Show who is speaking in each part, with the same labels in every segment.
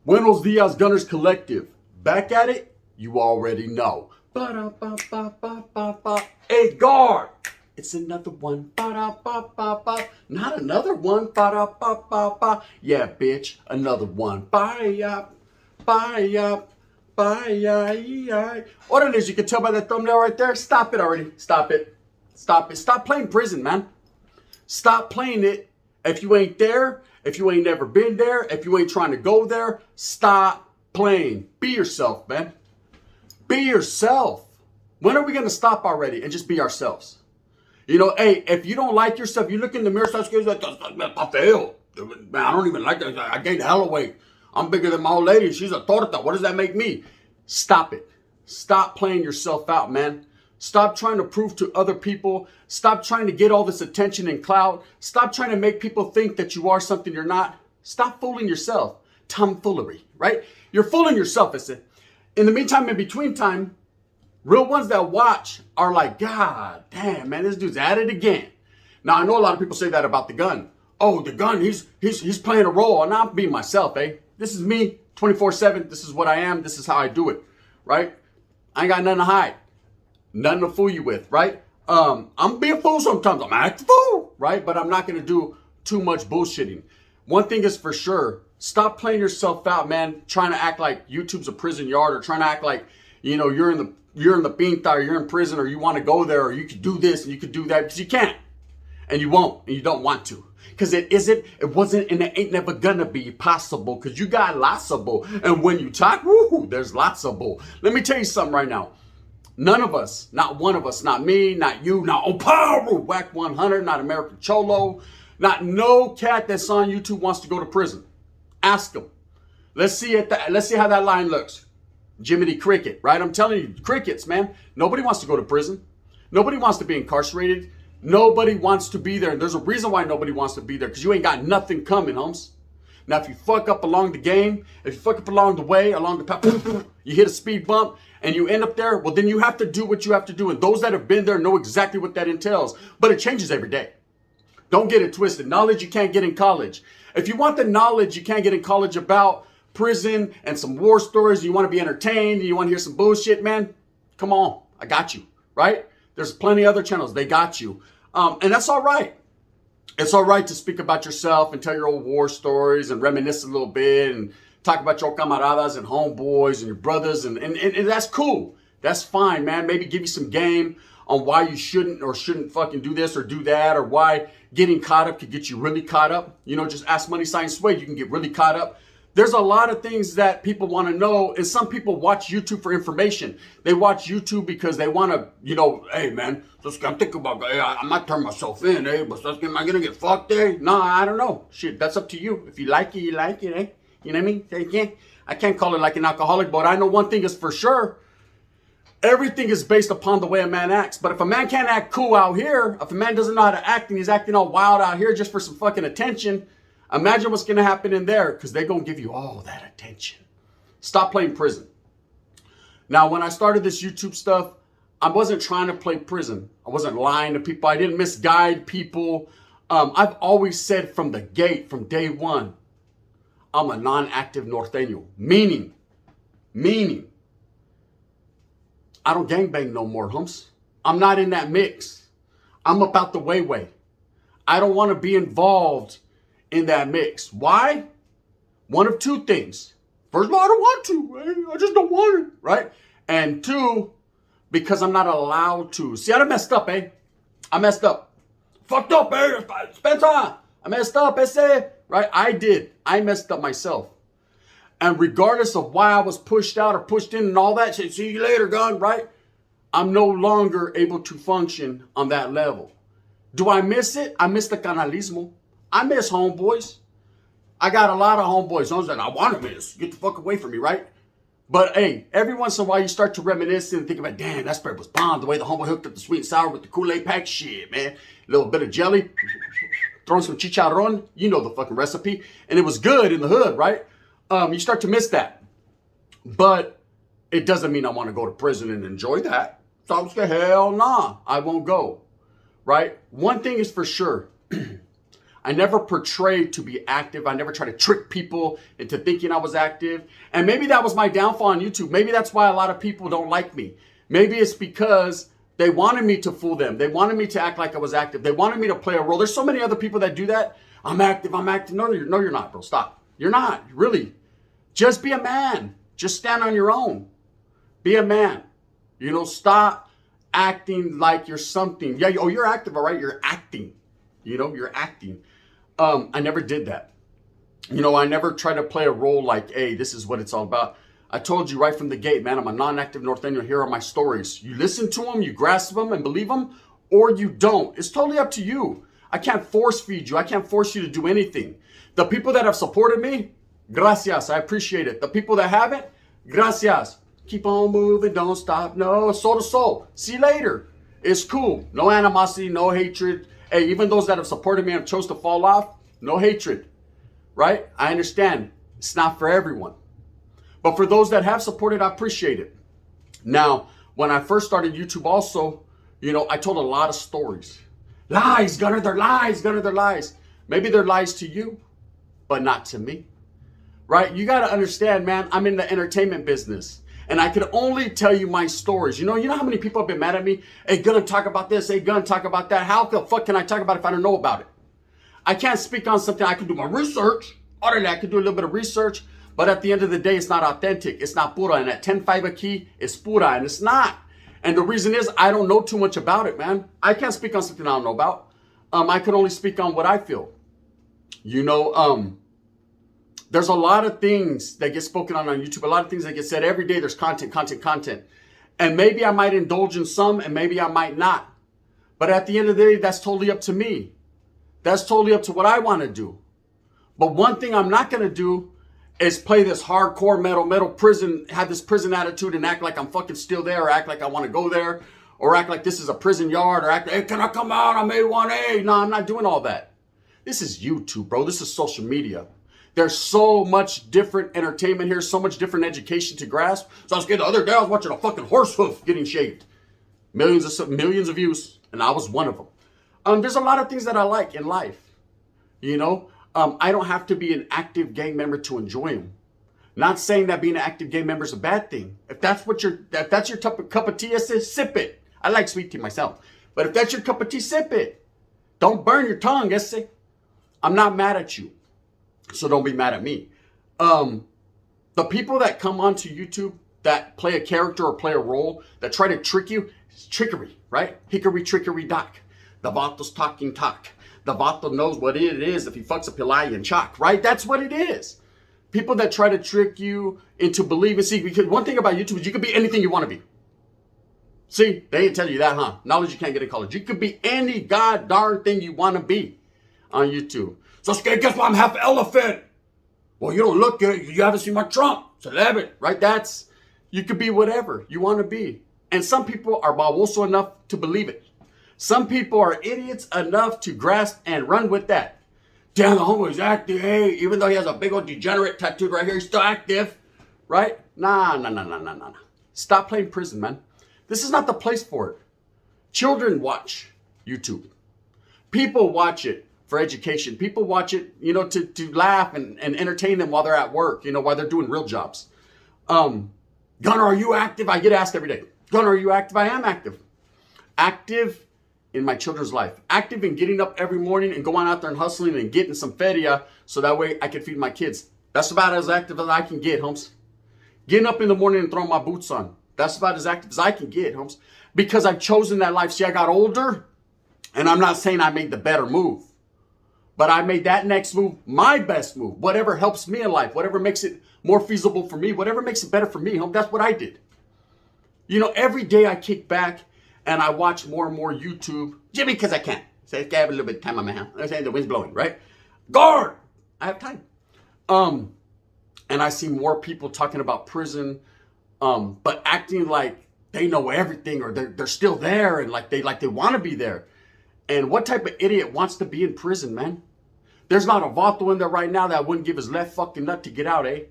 Speaker 1: Buenos Dias Gunners Collective. Back at it? You already know. Ba-da-ba-ba-ba-ba-ba. Hey, guard! It's another one. Ba-da-ba-ba-ba. Not another one. Ba-da-ba-ba-ba. Yeah, bitch. Another one. Bye-ya. Bye-ya. Bye-ya. What it is, you can tell by that thumbnail right there. Stop it already. Stop it. Stop it. Stop playing prison, man. Stop playing it. If you ain't there, if you ain't never been there, if you ain't trying to go there, stop playing. Be yourself, man. Be yourself. When are we going to stop already and just be ourselves? You know, hey, if you don't like yourself, you look in the mirror, start screaming like, I failed. Man, I don't even like that. I gained hella weight. I'm bigger than my old lady. She's a torta. What does that make me? Stop it. Stop playing yourself out, man. Stop trying to prove to other people. Stop trying to get all this attention and clout. Stop trying to make people think that you are something you're not. Stop fooling yourself. Tomfoolery, right? You're fooling yourself. In the meantime, in between time, real ones that watch are like, God damn, man, this dude's at it again. Now, I know a lot of people say that about the gun. Oh, the gun, he's playing a role. And I'm being myself, eh? This is me, 24/7. This is what I am. This is how I do it, right? I ain't got nothing to hide. Nothing to fool you with, right? I'm being a fool sometimes. I'm acting fool, right? But I'm not going to do too much bullshitting. One thing is for sure, stop playing yourself out, man. Trying to act like YouTube's a prison yard, or trying to act like, you know, you're in the pinta, or you're in prison, or you want to go there, or you could do this and you could do that, because you can't, and you won't, and you don't want to, because it wasn't, and it ain't never gonna be possible, because you got lots of bull, and when you talk, woo, there's lots of bull. Let me tell you something right now. None of us, not one of us, not me, not you, not Oparu, Whack 100, not American Cholo, not no cat that's on YouTube wants to go to prison. Ask them. Let's see how that line looks. Jiminy Cricket, right? I'm telling you, crickets, man. Nobody wants to go to prison. Nobody wants to be incarcerated. Nobody wants to be there. And there's a reason why nobody wants to be there, because you ain't got nothing coming, homes. Now, if you fuck up along the game, if you fuck up along the way, along the path, you hit a speed bump and you end up there, well, then you have to do what you have to do. And those that have been there know exactly what that entails. But it changes every day. Don't get it twisted. Knowledge you can't get in college. If you want the knowledge you can't get in college about prison and some war stories, you want to be entertained, and you want to hear some bullshit, man, come on. I got you, right? There's plenty of other channels. They got you. And that's all right. It's all right to speak about yourself and tell your old war stories and reminisce a little bit and talk about your camaradas and homeboys and your brothers. And that's cool. That's fine, man. Maybe give you some game on why you shouldn't or shouldn't fucking do this or do that, or why getting caught up could get you really caught up. You know, just ask Money Sign Sway. You can get really caught up. There's a lot of things that people want to know, and some people watch YouTube for information. They watch YouTube because they want to, you know, hey, man, I'm thinking about, hey, I might turn myself in, eh, but am I going to get fucked, eh? No, I don't know. Shit, that's up to you. If you like it, you like it, eh? You know what I mean? I can't call it like an alcoholic, but I know one thing is for sure. Everything is based upon the way a man acts. But if a man can't act cool out here, if a man doesn't know how to act and he's acting all wild out here just for some fucking attention, imagine what's going to happen in there, because they're going to give you all that attention. Stop playing prison. Now, when I started this YouTube stuff, I wasn't trying to play prison. I wasn't lying to people. I didn't misguide people. I've always said from the gate, from day one, I'm a non-active norteño. Meaning, I don't gangbang no more, humps. I'm not in that mix. I'm about the way. I don't want to be involved in that mix. Why? One of two things. First of all, I don't want to. I just don't want it, right? And two, because I'm not allowed to. See, I done messed up, eh? I messed up. Fucked up, eh? Spencer, I messed up, right? I did. I messed up myself. And regardless of why I was pushed out or pushed in and all that shit, see you later, gun, right? I'm no longer able to function on that level. Do I miss it? I miss the canalismo. I miss homeboys. I got a lot of homeboys. Homies that I want to miss. Get the fuck away from me, right? But hey, every once in a while you start to reminisce and think about, damn, that spread was bomb. The way the homeboy hooked up the sweet and sour with the Kool-Aid pack, shit, man. A little bit of jelly, throwing some chicharron, you know the fucking recipe. And it was good in the hood, right? You start to miss that. But it doesn't mean I want to go to prison and enjoy that. So I'm scared, hell nah, I won't go, right? One thing is for sure. I never portrayed to be active. I never tried to trick people into thinking I was active. And maybe that was my downfall on YouTube. Maybe that's why a lot of people don't like me. Maybe it's because they wanted me to fool them. They wanted me to act like I was active. They wanted me to play a role. There's so many other people that do that. I'm active, I'm active. No, you're not, bro. Stop. You're not, really. Just be a man. Just stand on your own. Be a man. You know, stop acting like you're something. Yeah, oh, you're active, all right? You're acting. You know, you're acting. I never did that. You know, I never tried to play a role like, hey, this is what it's all about. I told you right from the gate, man, I'm a non-active Norteño. Here are my stories. You listen to them, you grasp them and believe them, or you don't. It's totally up to you. I can't force feed you. I can't force you to do anything. The people that have supported me, gracias. I appreciate it. The people that haven't, gracias. Keep on moving, don't stop. No, soul to soul. See you later. It's cool. No animosity, no hatred. Hey, even those that have supported me and chose to fall off, no hatred, right? I understand. It's not for everyone. But for those that have supported, I appreciate it. Now, when I first started YouTube also, you know, I told a lot of stories. Lies, Gunner, they're lies, Gunner, they're lies. Maybe they're lies to you, but not to me, right? You got to understand, man, I'm in the entertainment business. And I can only tell you my stories. You know how many people have been mad at me? Hey, gonna talk about this. Hey, gonna talk about that. How the fuck can I talk about it if I don't know about it? I can't speak on something. I can do my research. Other than that, I can do a little bit of research. But at the end of the day, it's not authentic. It's not pura. And at 10.5 a key, it's pura. And it's not. And the reason is I don't know too much about it, man. I can't speak on something I don't know about. I can only speak on what I feel. You know, there's a lot of things that get spoken on YouTube, a lot of things that get said every day. There's content. And maybe I might indulge in some and maybe I might not. But at the end of the day, that's totally up to me. That's totally up to what I want to do. But one thing I'm not going to do is play this hardcore metal prison, have this prison attitude and act like I'm fucking still there, or act like I want to go there, or act like this is a prison yard, or act like, hey, can I come out? I made 1A. No, I'm not doing all that. This is YouTube, bro. This is social media. There's so much different entertainment here, so much different education to grasp. So I was getting the other day, I was watching a fucking horse hoof getting shaved. Millions of views, and I was one of them. There's a lot of things that I like in life. You know, I don't have to be an active gang member to enjoy them. Not saying that being an active gang member is a bad thing. If that's your cup of tea, I say sip it. I like sweet tea myself. But if that's your cup of tea, sip it. Don't burn your tongue, esse. I'm not mad at you. So don't be mad at me. The people that come onto YouTube that play a character or play a role that try to trick you, it's trickery, right? Hickory, trickery, dock. The vato's talking talk. The vato knows what it is if he fucks up Pilai and Chalk, right? That's what it is. People that try to trick you into believing. See, because one thing about YouTube is you can be anything you want to be. See, they didn't tell you that, huh? Knowledge you can't get in college. You could be any god darn thing you want to be on YouTube. So guess what? I'm half elephant. Well, you don't look good. You haven't seen my trunk. It's 11, right? You could be whatever you want to be. And some people are baboso enough to believe it. Some people are idiots enough to grasp and run with that. Damn, the homeboy's active. Hey, even though he has a big old degenerate tattooed right here, he's still active, right? Nah. Stop playing prison, man. This is not the place for it. Children watch YouTube. People watch it for education. People watch it, you know, to laugh and entertain them while they're at work, you know, while they're doing real jobs. Gunner, are you active? I get asked every day. Gunner, are you active? I am active. Active in my children's life. Active in getting up every morning and going out there and hustling and getting some feria so that way I can feed my kids. That's about as active as I can get, Holmes. Getting up in the morning and throwing my boots on. That's about as active as I can get, Holmes. Because I've chosen that life. See, I got older, and I'm not saying I made the better move. But I made that next move my best move. Whatever helps me in life, whatever makes it more feasible for me, whatever makes it better for me, Holmes, that's what I did. You know, every day I kick back and I watch more and more YouTube. Jimmy, because I can. Say, I have a little bit of time on my hand. I'm saying the wind's blowing, right? Guard! I have time. And I see more people talking about prison, but acting like they know everything or they're still there and like they want to be there. And what type of idiot wants to be in prison, man? There's not a Vato in there right now that wouldn't give his left fucking nut to get out, eh?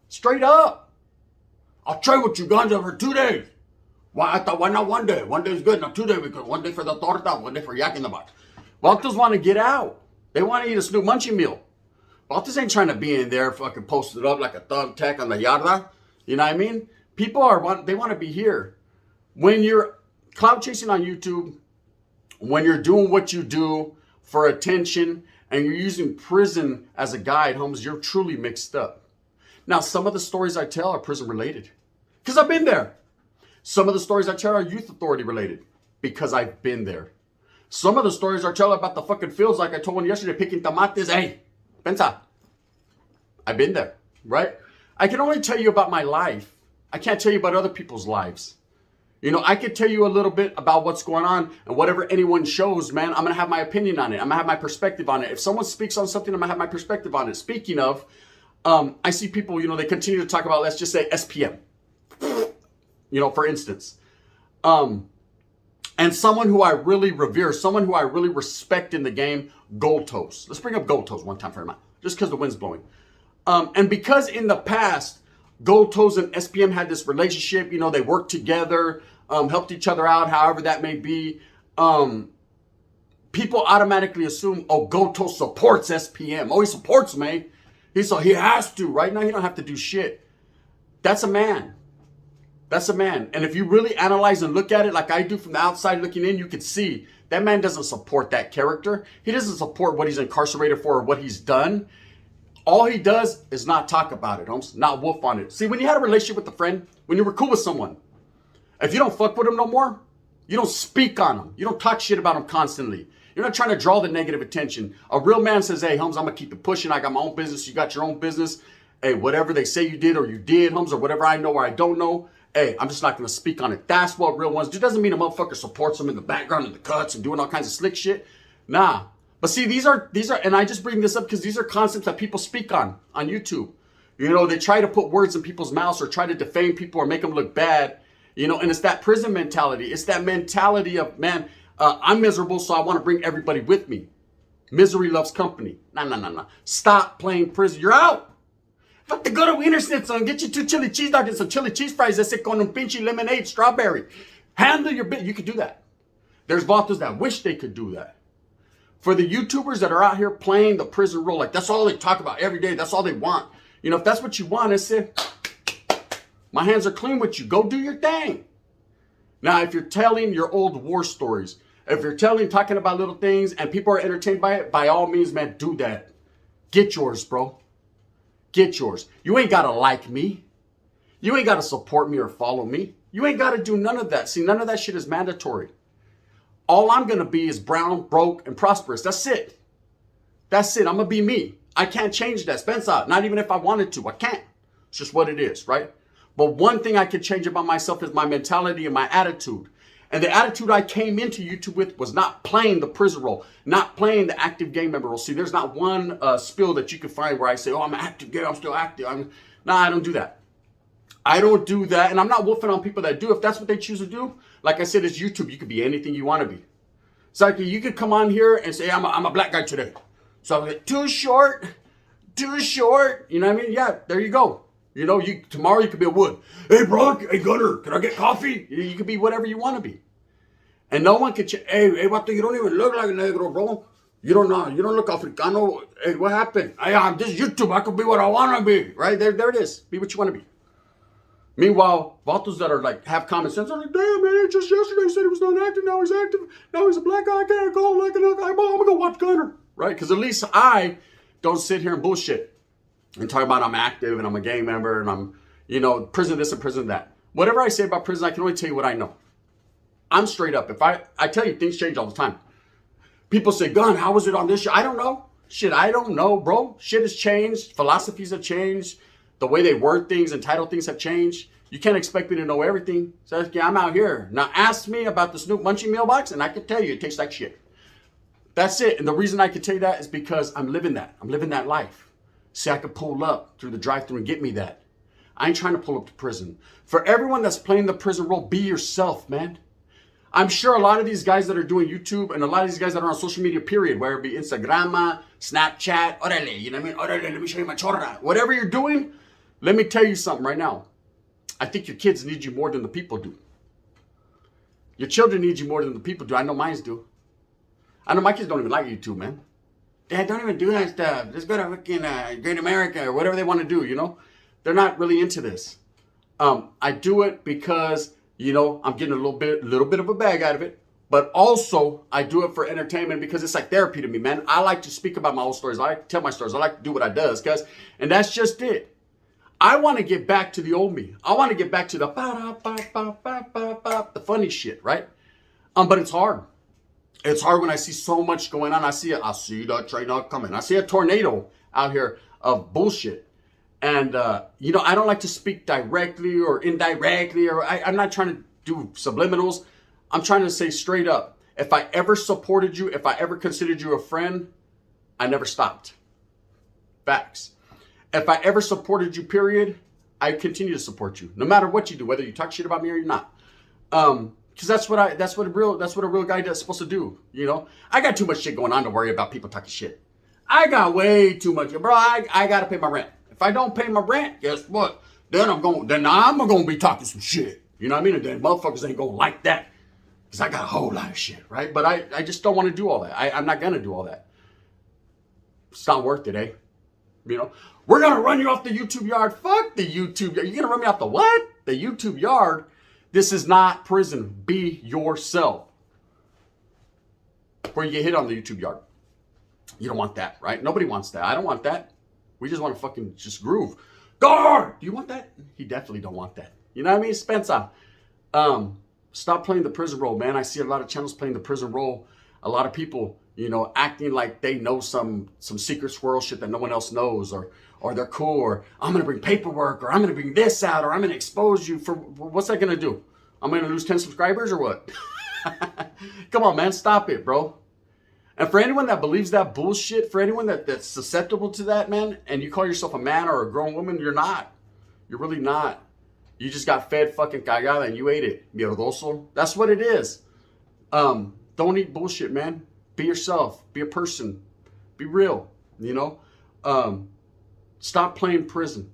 Speaker 1: Straight up. I'll trade with you guns over 2 days. Why? I thought, why not 1 day? 1 day is good, not 2 days, because 1 day for the torta, 1 day for yak in the box. Vatos want to get out. They want to eat a Snoop Munchie meal. Vatos ain't trying to be in there fucking posted up like a thumbtack on the yarda. You know what I mean? People they want to be here. When you're cloud chasing on YouTube, when you're doing what you do for attention, and you're using prison as a guide, Holmes, you're truly mixed up. Now, some of the stories I tell are prison related because I've been there. Some of the stories I tell are youth authority related because I've been there. Some of the stories I tell about the fucking fields, like I told one yesterday, picking tomates. Hey, pensa. I've been there, right? I can only tell you about my life. I can't tell you about other people's lives. You know, I could tell you a little bit about what's going on, and whatever anyone shows, man, I'm going to have my opinion on it. I'm going to have my perspective on it. If someone speaks on something, I'm going to have my perspective on it. Speaking of, I see people, you know, they continue to talk about, let's just say SPM, you know, for instance. And someone who I really revere, someone who I really respect in the game, Gold Toast. Let's bring up Gold Toast one time for a minute, just because the wind's blowing. And because in the past, Gold Toast and SPM had this relationship, you know, they worked together, helped each other out, however that may be. People automatically assume, oh, Gold Toast supports SPM. Oh, he supports me. He has to. Right now, he don't have to do shit. That's a man. That's a man. And if you really analyze and look at it like I do from the outside looking in, you could see that man doesn't support that character. He doesn't support what he's incarcerated for or what he's done. All he does is not talk about it, Holmes. Not wolf on it. See, when you had a relationship with a friend, when you were cool with someone, if you don't fuck with them no more, you don't speak on them. You don't talk shit about them constantly. You're not trying to draw the negative attention. A real man says, hey, Holmes, I'm going to keep it pushing. I got my own business. You got your own business. Hey, whatever they say you did or you did, Holmes, or whatever I know or I don't know, hey, I'm just not going to speak on it. That's what real ones do. Doesn't mean a motherfucker supports them in the background in the cuts and doing all kinds of slick shit. Nah. But see, these are, and I just bring this up because these are concepts that people speak on YouTube. You know, they try to put words in people's mouths or try to defame people or make them look bad. You know, and it's that prison mentality. It's that mentality of, man, I'm miserable, so I want to bring everybody with me. Misery loves company. Nah. Stop playing prison. You're out. Fuck to go to Wiener Schnitzel and get you 2 chili cheese dogs and some chili cheese fries. That's it, con un pinche lemonade, strawberry. Handle your bit. You could do that. There's vatos that wish they could do that. For the YouTubers that are out here playing the prison role, like that's all they talk about every day. That's all they want. You know, if that's what you want, I say, my hands are clean with you. Go do your thing. Now, if you're telling your old war stories, if you're talking about little things and people are entertained by it, by all means, man, do that. Get yours, bro. Get yours. You ain't got to like me. You ain't got to support me or follow me. You ain't got to do none of that. See, none of that shit is mandatory. All I'm going to be is brown, broke, and prosperous. That's it. That's it. I'm going to be me. I can't change that. Spencer, not even if I wanted to. I can't. It's just what it is, right? But one thing I can change about myself is my mentality and my attitude. And the attitude I came into YouTube with was not playing the prison role, not playing the active gang member role. See, there's not one spill that you can find where I say, oh, I'm an active gang, I'm still active. No, I don't do that. I don't do that. And I'm not wolfing on people that do. If that's what they choose to do, like I said, it's YouTube. You could be anything you want to be. It's like you could come on here and say, I'm a black guy today. So I'm like, too short. You know what I mean? Yeah, there you go. You know, tomorrow you could be a wood. Hey, bro, hey, Gunner, can I get coffee? You could be whatever you want to be. And no one could hey, vato, you don't even look like a negro, bro. You don't know. You don't look Africano. Hey, what happened? I'm just YouTube. I could be what I want to be. Right? There it is. Be what you want to be. Meanwhile, vatos that are like, have common sense are like, damn, man, just yesterday he said he was not active. Now he's active. Now he's a black guy. I can't go like I'm going to go watch Gunner. Right? Because at least I don't sit here and bullshit and talk about I'm active and I'm a gang member and I'm, you know, prison this and prison that. Whatever I say about prison, I can only tell you what I know. I'm straight up. If I tell you, things change all the time. People say, Gun, how was it on this show? I don't know. Shit, I don't know, bro. Shit has changed. Philosophies have changed. The way they word things and title things have changed. You can't expect me to know everything. So yeah, I'm out here. Now ask me about the Snoop Munchie mailbox and I can tell you it tastes like shit. That's it. And the reason I can tell you that is because I'm living that. I'm living that life. See, I could pull up through the drive-thru and get me that. I ain't trying to pull up to prison. For everyone that's playing the prison role, be yourself, man. I'm sure a lot of these guys that are doing YouTube and a lot of these guys that are on social media, period, whether it be Instagram, Snapchat, orale, you know what I mean? Orale, let me show you my chorra. Whatever you're doing, let me tell you something right now. I think your kids need you more than the people do. Your children need you more than the people do. I know mine do. I know my kids don't even like YouTube, man. Dad, don't even do that stuff. Let's go to fucking Great America or whatever they want to do, you know? They're not really into this. I do it because, you know, I'm getting a little bit of a bag out of it. But also, I do it for entertainment because it's like therapy to me, man. I like to speak about my own stories. I like to tell my stories. I like to do what I does, guys. And that's just it. I want to get back to the old me. I want to get back to the funny shit, right? But it's hard. It's hard when I see so much going on. I see the train not coming. I see a tornado out here of bullshit. And, you know, I don't like to speak directly or indirectly, or I'm not trying to do subliminals. I'm trying to say straight up, if I ever supported you, if I ever considered you a friend, I never stopped. Facts. If I ever supported you, period, I continue to support you. No matter what you do, whether you talk shit about me or you're not. Because that's what a real guy is supposed to do, you know? I got too much shit going on to worry about people talking shit. I got way too much. Bro, I got to pay my rent. If I don't pay my rent, guess what? Then I'm gonna be talking some shit. You know what I mean? And then motherfuckers ain't gonna like that. Because I got a whole lot of shit, right? But I just don't want to do all that. I'm not gonna do all that. It's not worth it, eh? You know? We're gonna run you off the YouTube yard. Fuck the YouTube yard. You're gonna run me off the what? The YouTube yard? This is not prison. Be yourself. Before you get hit on the YouTube yard. You don't want that, right? Nobody wants that. I don't want that. We just want to fucking just groove. Guard! Do you want that? He definitely don't want that. You know what I mean? Spencer. Stop playing the prison role, man. I see a lot of channels playing the prison role. A lot of people, you know, acting like they know some secret squirrel shit that no one else knows, or they're cool, or I'm gonna bring paperwork, or I'm gonna bring this out, or I'm gonna expose you for what's that gonna do? I'm gonna lose 10 subscribers or what? Come on, man, stop it, bro. And for anyone that believes that bullshit, for anyone that's susceptible to that, man, and you call yourself a man or a grown woman, you're not. You're really not. You just got fed fucking cagada and you ate it. Mierdoso. That's what it is. Don't eat bullshit, man. Be yourself. Be a person. Be real. You know? Stop playing prison.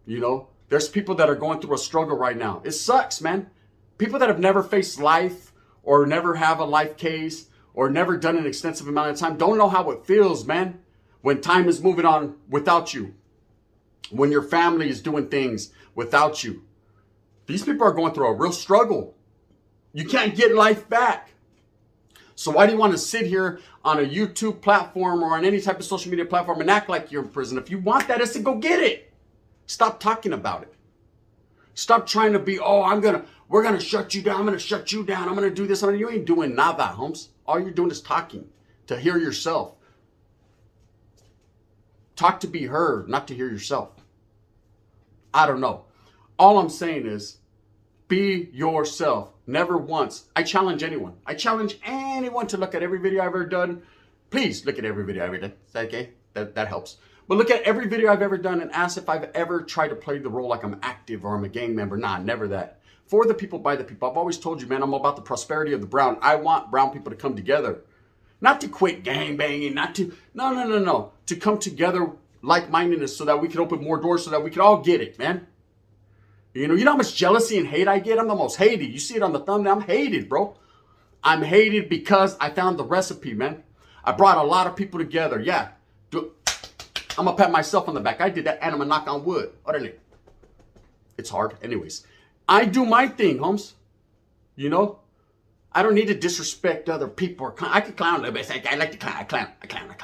Speaker 1: You know? There's people that are going through a struggle right now. It sucks, man. People that have never faced life or never have a life case or never done an extensive amount of time don't know how it feels, man, when time is moving on without you, when your family is doing things without you. These people are going through a real struggle. You can't get life back. So why do you want to sit here on a YouTube platform or on any type of social media platform and act like you're in prison? If you want that, it's to go get it. Stop talking about it. Stop trying to be, we're going to shut you down. I'm going to shut you down. I'm going to do this. You ain't doing nada, Holmes. All you're doing is talking to hear yourself. Talk to be heard, not to hear yourself. I don't know. All I'm saying is be yourself. Never once. I challenge anyone. I challenge anyone to look at every video I've ever done. Please look at every video I've ever done. Is that okay? That helps. But look at every video I've ever done and ask if I've ever tried to play the role like I'm active or I'm a gang member. Nah, never that. For the people, by the people. I've always told you, man, I'm about the prosperity of the brown. I want brown people to come together. Not to quit gang banging, no. To come together like-mindedness so that we can open more doors so that we can all get it, man. You know how much jealousy and hate I get? I'm the most hated. You see it on the thumbnail. I'm hated, bro. I'm hated because I found the recipe, man. I brought a lot of people together. Yeah. I'm going to pat myself on the back. I did that and I'm going to knock on wood. Orale. It's hard. Anyways. I do my thing, Holmes. You know? I don't need to disrespect other people. I can clown a little bit. I like to clown. I clown.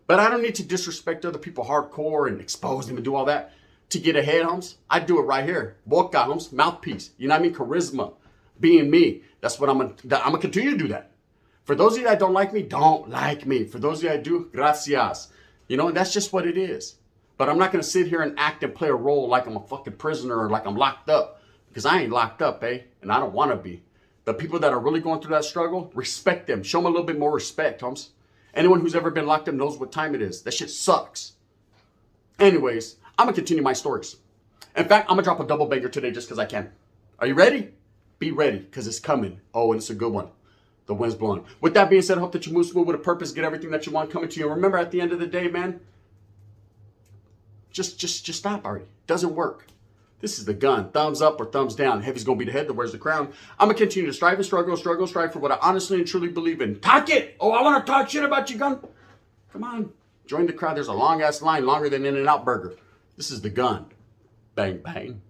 Speaker 1: But I don't need to disrespect other people hardcore and expose them and do all that to get ahead, Holmes. I do it right here. Boca, Holmes. Mouthpiece. You know what I mean? Charisma. Being me. That's what I'm going to continue to do that. For those of you that don't like me, don't like me. For those of you that do, gracias. You know, and that's just what it is. But I'm not going to sit here and act and play a role like I'm a fucking prisoner or like I'm locked up. Because I ain't locked up, eh? And I don't want to be. The people that are really going through that struggle, respect them. Show them a little bit more respect, Holmes. Anyone who's ever been locked up knows what time it is. That shit sucks. Anyways, I'm going to continue my stories. In fact, I'm going to drop a double banger today just because I can. Are you ready? Be ready, because it's coming. Oh, and it's a good one. The wind's blowing. With that being said, I hope that you move smooth with a purpose, get everything that you want coming to you. And remember, at the end of the day, man, just stop already. Doesn't work. This is the gun. Thumbs up or thumbs down. Heavy's going to be the head that wears the crown. I'm going to continue to strive and strive for what I honestly and truly believe in. Talk it! Oh, I want to talk shit about your gun. Come on. Join the crowd. There's a long-ass line, longer than In-N-Out Burger. This is the gun. Bang, bang.